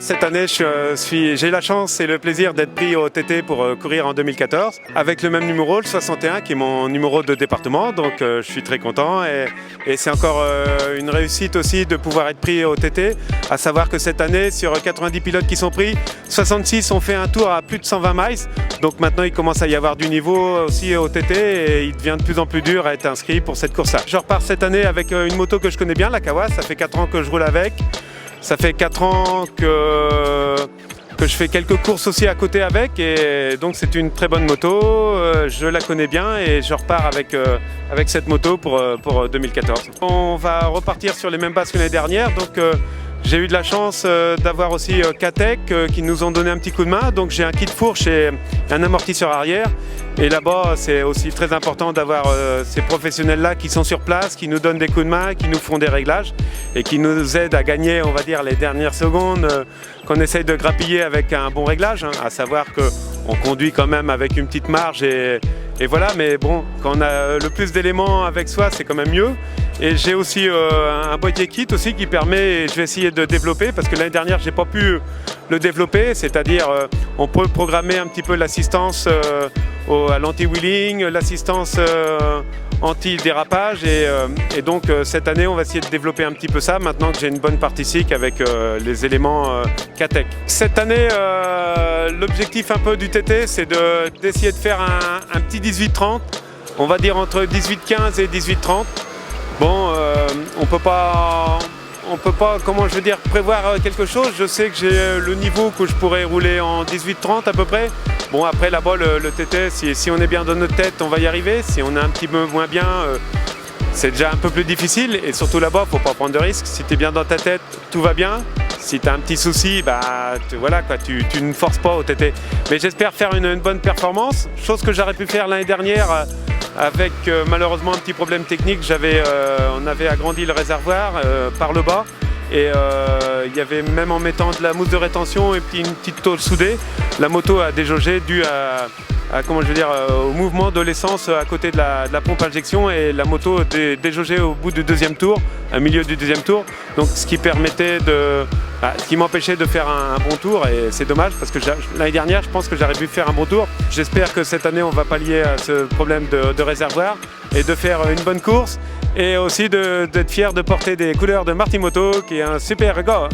Cette année, j'ai la chance et le plaisir d'être pris au TT pour courir en 2014 avec le même numéro, le 61, qui est mon numéro de département. Donc je suis très content et c'est encore une réussite aussi de pouvoir être pris au TT. À savoir que cette année, sur 90 pilotes qui sont pris, 66 ont fait un tour à plus de 120 miles. Donc maintenant, il commence à y avoir du niveau aussi au TT et il devient de plus en plus dur à être inscrit pour cette course-là. Je repars cette année avec une moto que je connais bien, la Kawa. Ça fait 4 ans que je roule avec. Ça fait 4 ans que je fais quelques courses aussi à côté avec et donc c'est une très bonne moto, je la connais bien et je repars avec cette moto pour 2014. On va repartir sur les mêmes bases que l'année dernière, donc j'ai eu de la chance d'avoir aussi Katech qui nous ont donné un petit coup de main, donc j'ai un kit fourche et un amortisseur arrière. Et là-bas, c'est aussi très important d'avoir ces professionnels-là qui sont sur place, qui nous donnent des coups de main, qui nous font des réglages et qui nous aident à gagner, on va dire, les dernières secondes qu'on essaye de grappiller avec un bon réglage, à savoir qu'on conduit quand même avec une petite marge et voilà, mais bon, quand on a le plus d'éléments avec soi, c'est quand même mieux. Et j'ai aussi un boîtier kit aussi qui permet, et je vais essayer de développer parce que l'année dernière, j'ai pas pu le développer, c'est-à-dire on peut programmer un petit peu l'assistance à l'anti-wheeling, l'assistance anti-dérapage et donc cette année on va essayer de développer un petit peu ça maintenant que j'ai une bonne partie SICK avec les éléments Katech. Cette année l'objectif un peu du TT c'est d'essayer de faire un petit 18-30, on va dire entre 18-15 et 18-30. Bon, on peut pas, comment je veux dire, prévoir quelque chose. Je sais que j'ai le niveau que je pourrais rouler en 18-30 à peu près. Bon, après là-bas, le TT, si on est bien dans notre tête, on va y arriver. Si on est un petit peu moins bien, c'est déjà un peu plus difficile. Et surtout là-bas, il ne faut pas prendre de risques. Si tu es bien dans ta tête, tout va bien. Si tu as un petit souci, voilà, tu ne forces pas au TT. Mais j'espère faire une bonne performance, chose que j'aurais pu faire l'année dernière. Avec malheureusement un petit problème technique, on avait agrandi le réservoir par le bas et il y avait même en mettant de la mousse de rétention et une petite tôle soudée, la moto a déjaugé dû au mouvement de l'essence à côté de la pompe à injection et la moto déjaugé au bout du deuxième tour, au milieu du deuxième tour, donc ce qui m'empêchait de faire un bon tour et c'est dommage parce que l'année dernière je pense que j'aurais pu faire un bon tour. J'espère que cette année on va pallier à ce problème de réservoir et de faire une bonne course et aussi d'être fier de porter des couleurs de Martimoto qui est un super gars.